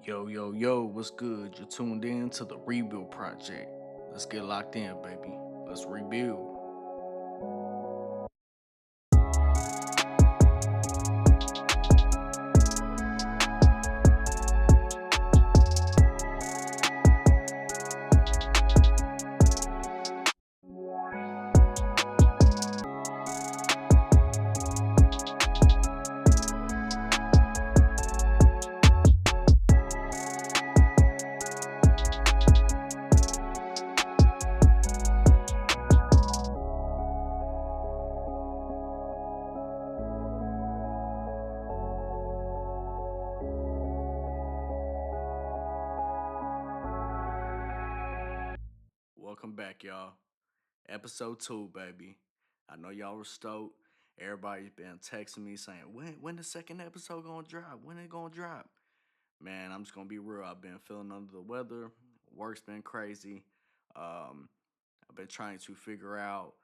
Yo, yo, yo, what's good? You're tuned in to the Rebuild Project. Let's get locked in, baby. Let's rebuild. Welcome back, y'all. Episode 2, baby. I know y'all were stoked. Everybody's been texting me saying, when the second episode gonna drop? When it gonna drop? Man, I'm just gonna be real. I've been feeling under the weather. Work's been crazy. Um, I've been trying to figure out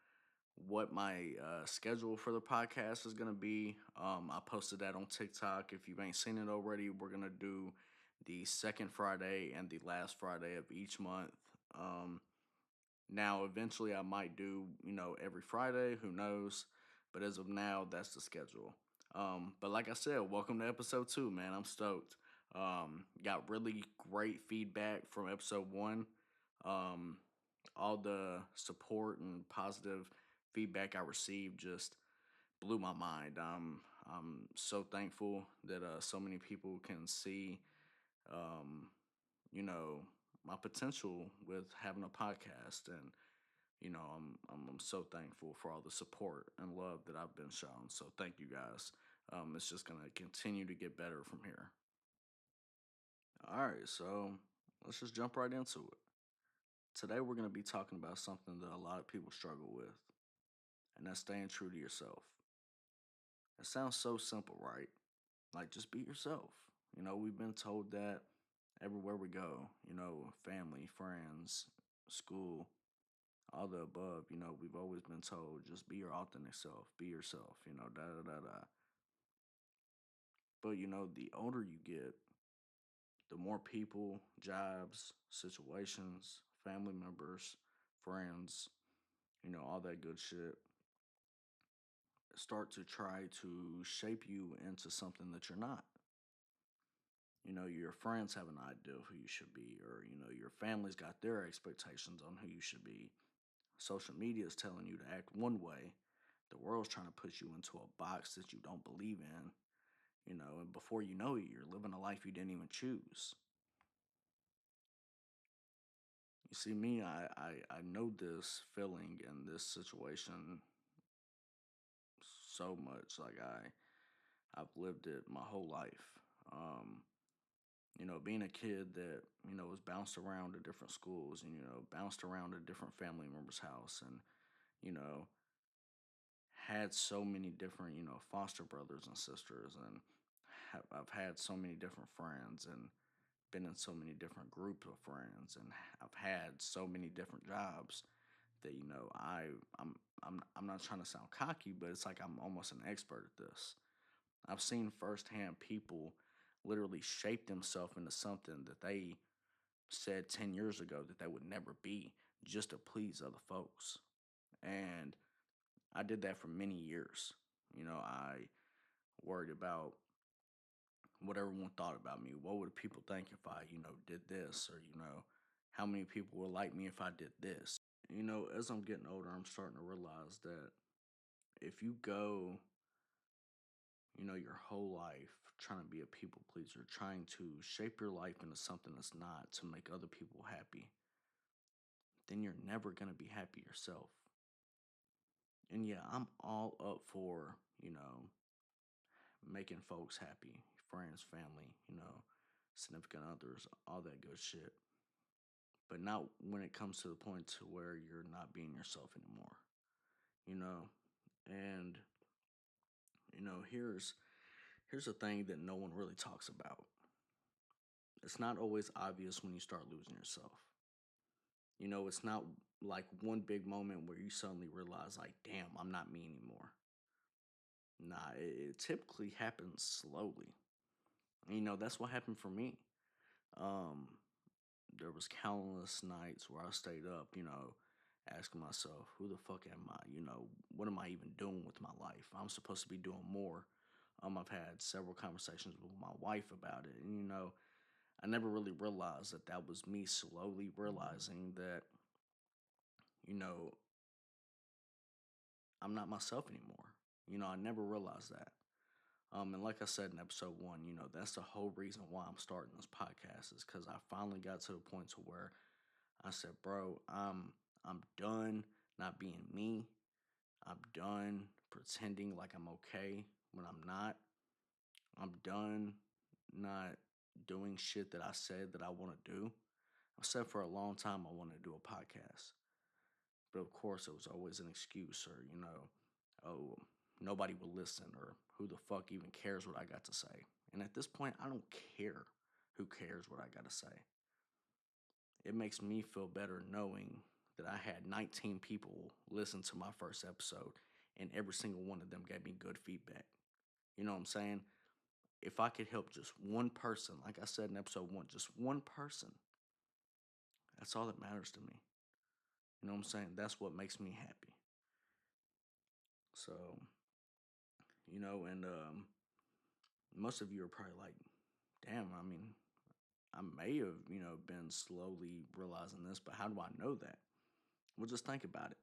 what my schedule for the podcast is gonna be. I posted that on TikTok. If you ain't seen it already, we're gonna do the second Friday and the last Friday of each month. Um, Now, eventually, I might do every Friday. Who knows? But as of now, that's the schedule. But like I said, welcome to episode 2, man. I'm stoked. Got really great feedback from episode 1. Um, all the support and positive feedback I received just blew my mind. I'm so thankful that so many people can see, um, you know, my potential with having a podcast, and I'm so thankful for all the support and love that I've been shown. So thank you guys. It's just gonna continue to get better from here. All right, so let's just jump right into it. Today we're gonna be talking about something that a lot of people struggle with, and that's staying true to yourself. It sounds so simple, right? Like, just be yourself. We've been told that everywhere we go, family, friends, school, all the above, we've always been told just be your authentic self, be yourself, da da da da. But, the older you get, the more people, jobs, situations, family members, friends, all that good shit start to try to shape you into something that you're not. Your friends have an idea of who you should be, or, your family's got their expectations on who you should be. Social media is telling you to act one way. The world's trying to put you into a box that you don't believe in, and before you know it, you're living a life you didn't even choose. You see, me, I know this feeling in this situation so much. Like, I've lived it my whole life. Um, being a kid that, was bounced around to different schools and, bounced around to different family members' house and, you know, had so many different, foster brothers and sisters, and I've had so many different friends and been in so many different groups of friends, and I've had so many different jobs that I'm not trying to sound cocky, but it's like I'm almost an expert at this. I've seen firsthand people literally shape themselves into something that they said 10 years ago that they would never be, just to please other folks. And I did that for many years. I worried about what everyone thought about me. What would people think if I, did this? Or, how many people would like me if I did this? As I'm getting older, I'm starting to realize that if you go, your whole life trying to be a people pleaser, trying to shape your life into something that's not to make other people happy, then you're never going to be happy yourself. And yeah, I'm all up for, making folks happy, friends, family, significant others, all that good shit. But not when it comes to the point to where you're not being yourself anymore, you know? And, here's a thing that no one really talks about. It's not always obvious when you start losing yourself. It's not like one big moment where you suddenly realize, like, damn, I'm not me anymore. Nah, it typically happens slowly. That's what happened for me. Um, there was countless nights where I stayed up, asking myself, who the fuck am I? What am I even doing with my life? I'm supposed to be doing more. I've had several conversations with my wife about it, and I never really realized that that was me slowly realizing that, you know, I'm not myself anymore. I never realized that. And like I said in episode 1, that's the whole reason why I'm starting this podcast is because I finally got to the point to where I said, bro, I'm done not being me. I'm done pretending like I'm okay when I'm not. I'm done not doing shit that I said that I want to do. I said for a long time I wanted to do a podcast. But of course, it was always an excuse or, oh, nobody will listen or who the fuck even cares what I got to say. And at this point, I don't care who cares what I got to say. It makes me feel better knowing that I had 19 people listen to my first episode and every single one of them gave me good feedback. You know what I'm saying? If I could help just one person, like I said in episode 1, just one person, that's all that matters to me. You know what I'm saying? That's what makes me happy. So, and most of you are probably like, damn, I mean, I may have, been slowly realizing this, but how do I know that? Well, just think about it.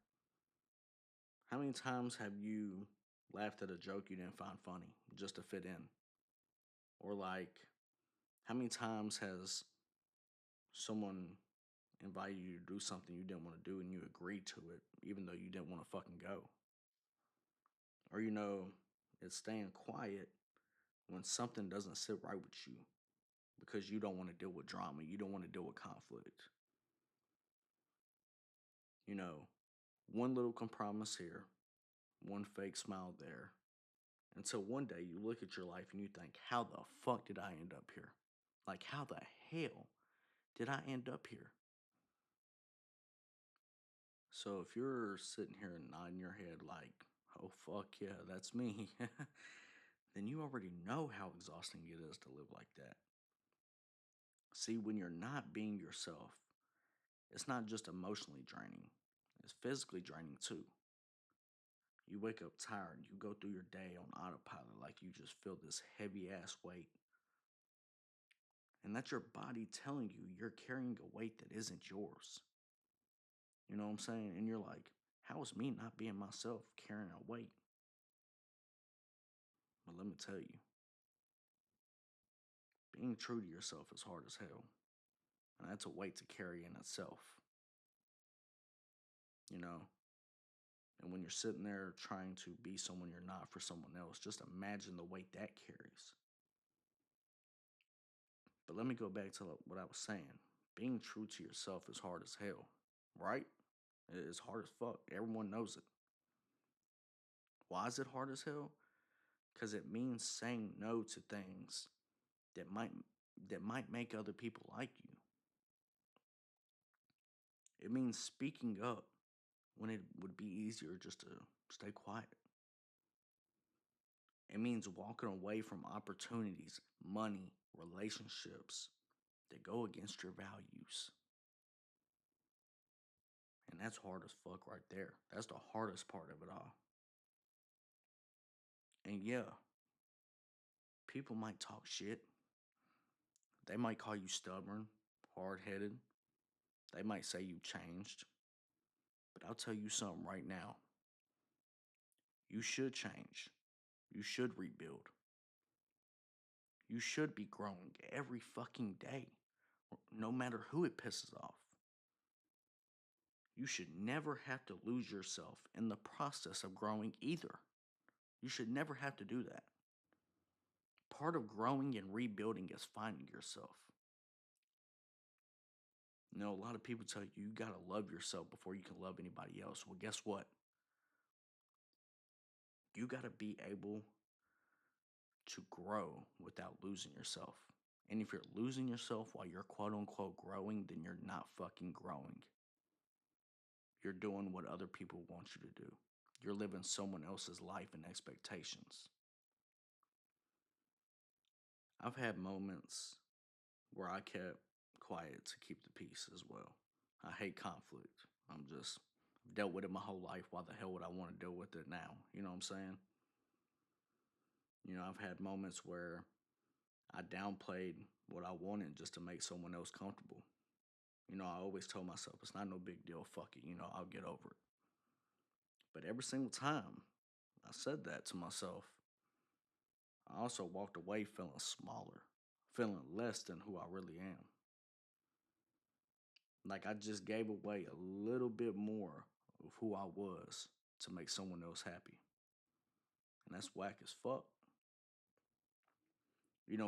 How many times have you laughed at a joke you didn't find funny just to fit in? Or like, how many times has someone invited you to do something you didn't want to do and you agreed to it, even though you didn't want to fucking go? Or, it's staying quiet when something doesn't sit right with you because you don't want to deal with drama, you don't want to deal with conflict. You know, one little compromise here, one fake smile there, until one day you look at your life and you think, how the fuck did I end up here? Like, how the hell did I end up here? So if you're sitting here and nodding your head like, oh fuck yeah, that's me, then you already know how exhausting it is to live like that. See, when you're not being yourself, it's not just emotionally draining, it's physically draining too. You wake up tired, you go through your day on autopilot like you just feel this heavy ass weight. And that's your body telling you you're carrying a weight that isn't yours. You know what I'm saying? And you're like, how is me not being myself carrying a weight? But let me tell you, being true to yourself is hard as hell. And that's a weight to carry in itself. You know? And when you're sitting there trying to be someone you're not for someone else, just imagine the weight that carries. But let me go back to what I was saying. Being true to yourself is hard as hell, right? It's hard as fuck. Everyone knows it. Why is it hard as hell? Because it means saying no to things that might make other people like you. It means speaking up when it would be easier just to stay quiet. It means walking away from opportunities, money, relationships that go against your values. And that's hard as fuck right there. That's the hardest part of it all. And yeah, people might talk shit. They might call you stubborn, hard headed. They might say you changed. But I'll tell you something right now. You should change. You should rebuild. You should be growing every fucking day, no matter who it pisses off. You should never have to lose yourself in the process of growing either. You should never have to do that. Part of growing and rebuilding is finding yourself. A lot of people tell you you gotta love yourself before you can love anybody else. Well, guess what? You gotta be able to grow without losing yourself. And if you're losing yourself while you're quote unquote growing, then you're not fucking growing. You're doing what other people want you to do. You're living someone else's life and expectations. I've had moments where I kept quiet to keep the peace as well. I hate conflict. I'm just I've dealt with it my whole life. Why the hell would I want to deal with it now? You know what I'm saying? I've had moments where I downplayed what I wanted just to make someone else comfortable. I always told myself it's not no big deal. Fuck it. I'll get over it. But every single time I said that to myself, I also walked away feeling smaller, feeling less than who I really am. Like I just gave away a little bit more of who I was to make someone else happy. And that's whack as fuck.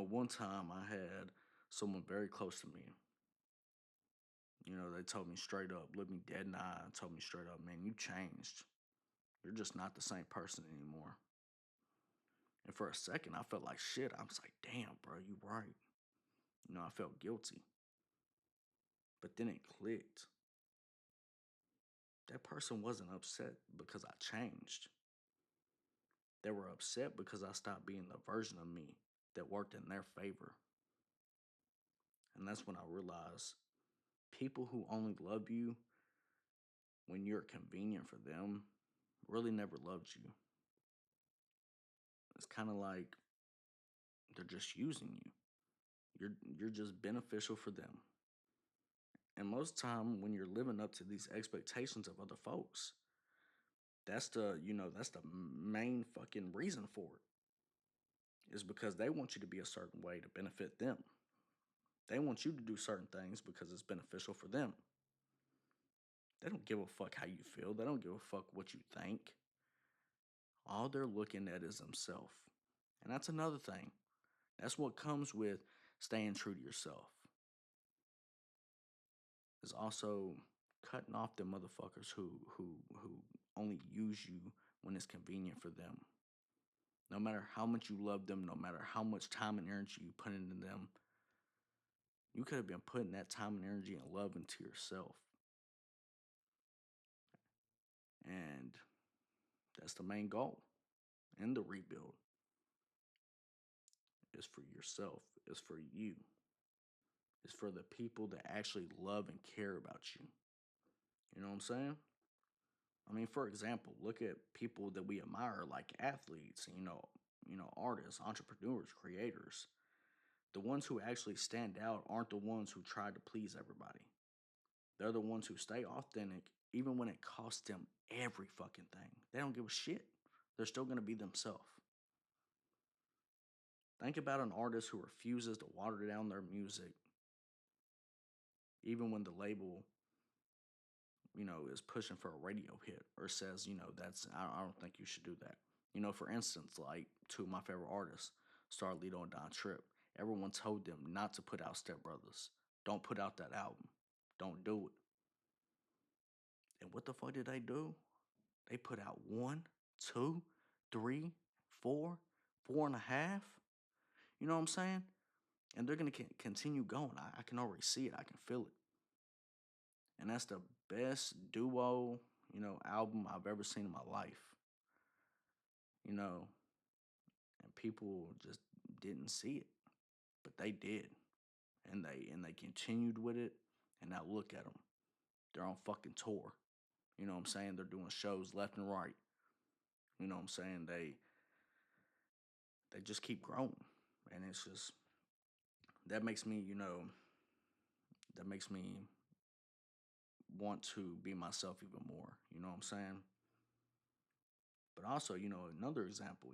One time I had someone very close to me. They told me straight up, looked me dead in the eye, and told me straight up, man, you changed. You're just not the same person anymore. And for a second, I felt like shit. I was like, damn, bro, you right. I felt guilty. But then it clicked. That person wasn't upset because I changed. They were upset because I stopped being the version of me that worked in their favor. And that's when I realized people who only love you when you're convenient for them really never loved you. It's kind of like they're just using you. You're just beneficial for them. And most time when you're living up to these expectations of other folks, that's the main fucking reason for it. Is because they want you to be a certain way to benefit them. They want you to do certain things because it's beneficial for them. They don't give a fuck how you feel. They don't give a fuck what you think. All they're looking at is themselves. And that's another thing. That's what comes with staying true to yourself. Is also cutting off the motherfuckers who only use you when it's convenient for them. No matter how much you love them, no matter how much time and energy you put into them, you could have been putting that time and energy and love into yourself. And that's the main goal in the rebuild. It's for yourself. It's for you. It's for the people that actually love and care about you. You know what I'm saying? I mean, for example, look at people that we admire, like athletes, artists, entrepreneurs, creators. The ones who actually stand out aren't the ones who try to please everybody. They're the ones who stay authentic, even when it costs them every fucking thing. They don't give a shit. They're still going to be themselves. Think about an artist who refuses to water down their music, even when the label, is pushing for a radio hit or says, I don't think you should do that. For instance, like two of my favorite artists, Starlito and Don Tripp, everyone told them not to put out Step Brothers. Don't put out that album. Don't do it. And what the fuck did they do? They put out 1, 2, 3, 4, 4.5. You know what I'm saying? And they're going to continue going. I can already see it. I can feel it. And that's the best duo, album I've ever seen in my life. And people just didn't see it, but they did. And they continued with it. And now look at them. They're on fucking tour. You know what I'm saying? They're doing shows left and right. You know what I'm saying? They just keep growing. And it's just that makes me, that makes me want to be myself even more. You know what I'm saying? But also, another example,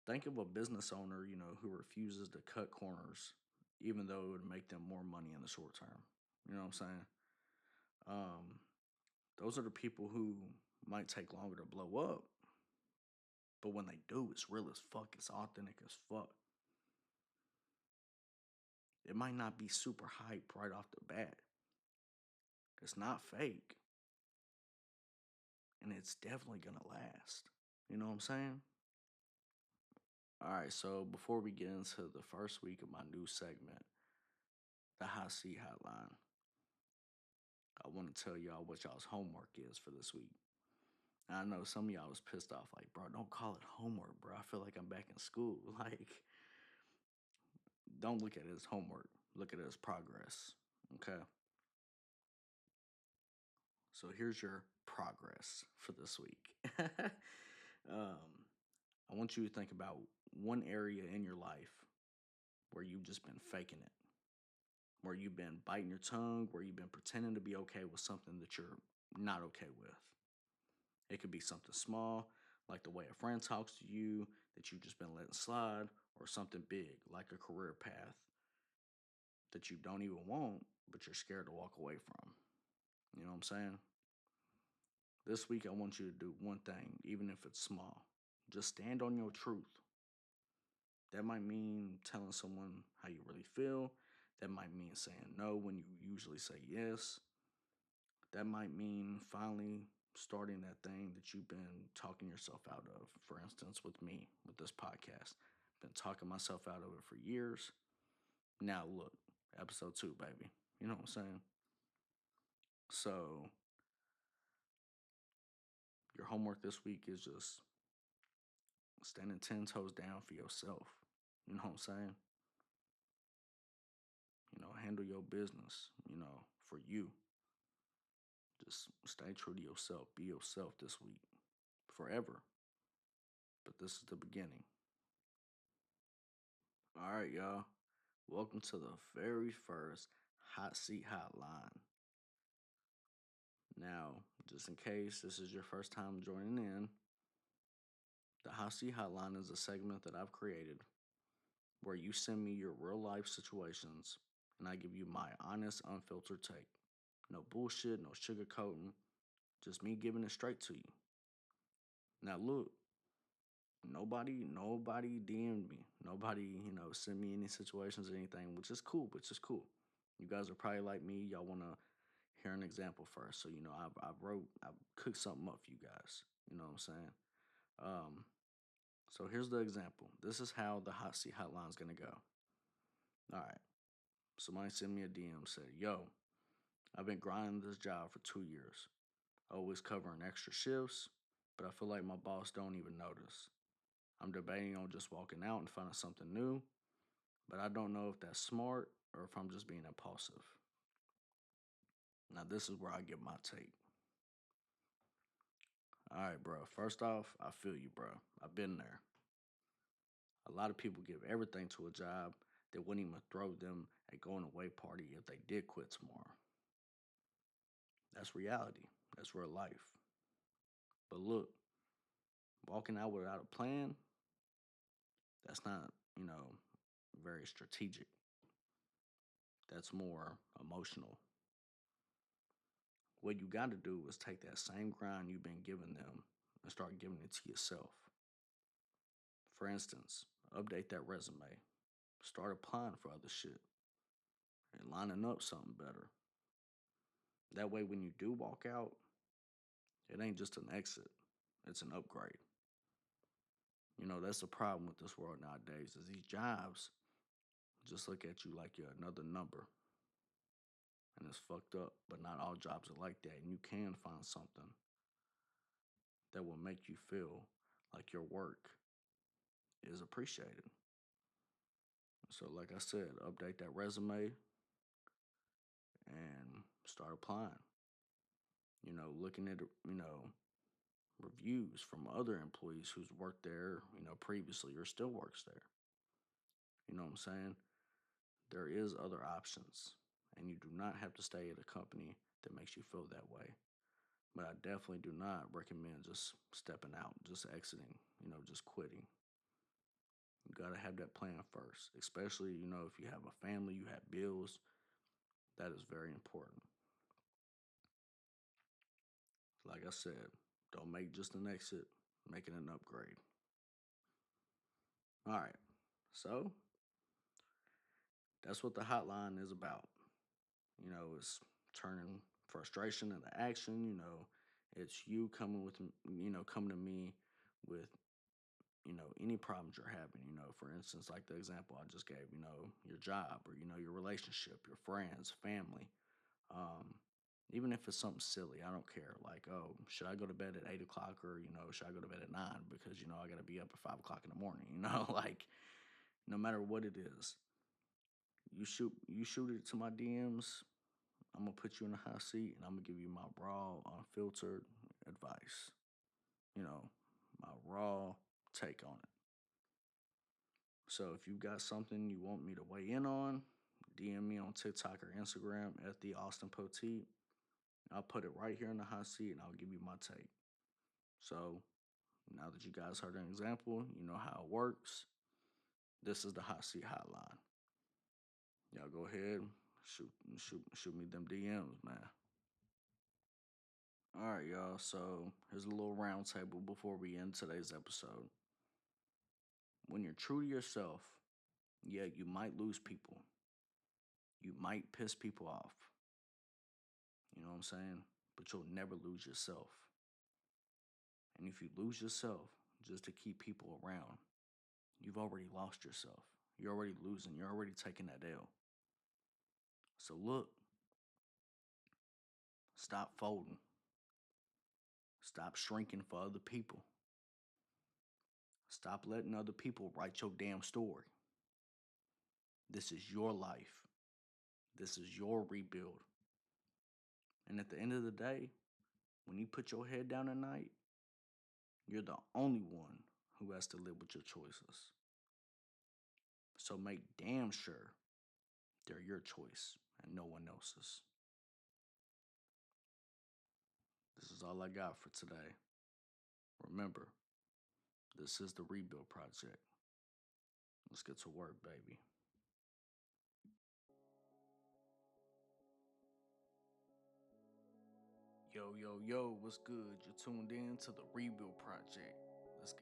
think of a business owner, who refuses to cut corners, even though it would make them more money in the short term. You know what I'm saying? Um, those are the people who might take longer to blow up. But when they do, it's real as fuck. It's authentic as fuck. It might not be super hype right off the bat. It's not fake. And it's definitely going to last. You know what I'm saying? All right, so before we get into the first week of my new segment, the Hot Seat Hotline, I want to tell y'all what y'all's homework is for this week. I know some of y'all was pissed off, like, bro, don't call it homework, bro. I feel like I'm back in school. Like, don't look at it as homework. look at it as progress. Okay. So here's your progress for this week. I want you to think about one area in your life where you've just been faking it, where you've been biting your tongue, where you've been pretending to be okay with something that you're not okay with. It could be something small, like the way a friend talks to you that you've just been letting slide, or something big, like a career path that you don't even want, but you're scared to walk away from. You know what I'm saying? This week, I want you to do one thing, even if it's small. Just stand on your truth. That might mean telling someone how you really feel. That might mean saying no when you usually say yes. That might mean finally starting that thing that you've been talking yourself out of. For instance, with me, with this podcast, been talking myself out of it for years. Now look, episode 2, baby. You know what I'm saying? So your homework this week is just standing 10 toes down for yourself. You know what I'm saying? Handle your business, for you. Just stay true to yourself. Be yourself this week. Forever. But this is the beginning. All right, y'all. Welcome to the very first Hot Seat Hotline. Now, just in case this is your first time joining in, the Hot Seat Hotline is a segment that I've created where you send me your real life situations and I give you my honest, unfiltered take. No bullshit, no sugarcoating, just me giving it straight to you. Now, look, nobody DM'd me. Nobody, sent me any situations or anything, which is cool, You guys are probably like me. Y'all want to hear an example first. So, I've cooked something up for you guys. You know what I'm saying? Um, so here's the example. This is how the Hot Seat Hotline is going to go. All right. Somebody sent me a DM, said, yo, I've been grinding this job for 2 years, always covering extra shifts, but I feel like my boss don't even notice. I'm debating on just walking out and finding something new, but I don't know if that's smart or if I'm just being impulsive. Now, this is where I give my take. All right, bro. First off, I feel you, bro. I've been there. A lot of people give everything to a job that wouldn't even throw them a going away party if they did quit tomorrow. That's reality. That's real life. But look, walking out without a plan, that's not, very strategic. That's more emotional. What you got to do is take that same grind you've been giving them and start giving it to yourself. For instance, update that resume. Start applying for other shit and lining up something better. That way, when you do walk out, it ain't just an exit, it's an upgrade. That's the problem with this world nowadays is these jobs just look at you like you're another number. And it's fucked up, but not all jobs are like that. And you can find something that will make you feel like your work is appreciated. So, like I said, update that resume and start applying. Looking at, reviews from other employees who's worked there, previously or still works there. You know what I'm saying? There is other options, and you do not have to stay at a company that makes you feel that way. But I definitely do not recommend just stepping out, just exiting, just quitting. You got to have that plan first, especially, if you have a family, you have bills. That is very important. Like I said, don't make just an exit, make it an upgrade. All right. So that's what the hotline is about. It's turning frustration into action. It's you coming with, coming to me with, any problems you're having. For instance, like the example I just gave, your job or, your relationship, your friends, family. Um, Even if it's something silly, I don't care. Like, oh, should I go to bed at 8 o'clock or, should I go to bed at 9 because, I got to be up at 5 o'clock in the morning, like, no matter what it is, You shoot it to my DMs. I'm gonna put you in the hot seat and I'm gonna give you my raw, unfiltered advice. You know, my raw take on it. So if you got something you want me to weigh in on, DM me on TikTok or Instagram at the Austin Poteet. I'll put it right here in the hot seat and I'll give you my take. So now that you guys heard an example, you know how it works. This is the Hot Seat Hotline. Y'all go ahead, shoot me them DMs, man. All right, y'all. So here's a little round table before we end today's episode. When you're true to yourself, yeah, you might lose people. You might piss people off. You know what I'm saying? But you'll never lose yourself. And if you lose yourself just to keep people around, you've already lost yourself. You're already losing. You're already taking that L. So look, stop folding. Stop shrinking for other people. Stop letting other people write your damn story. This is your life. This is your rebuild. And at the end of the day, when you put your head down at night, you're the only one who has to live with your choices. So make damn sure they're your choice and no one else's. This is all I got for today. Remember, this is the Rebuild Project. Let's get to work, baby. Yo, what's good? You're tuned in to the Rebuild Project.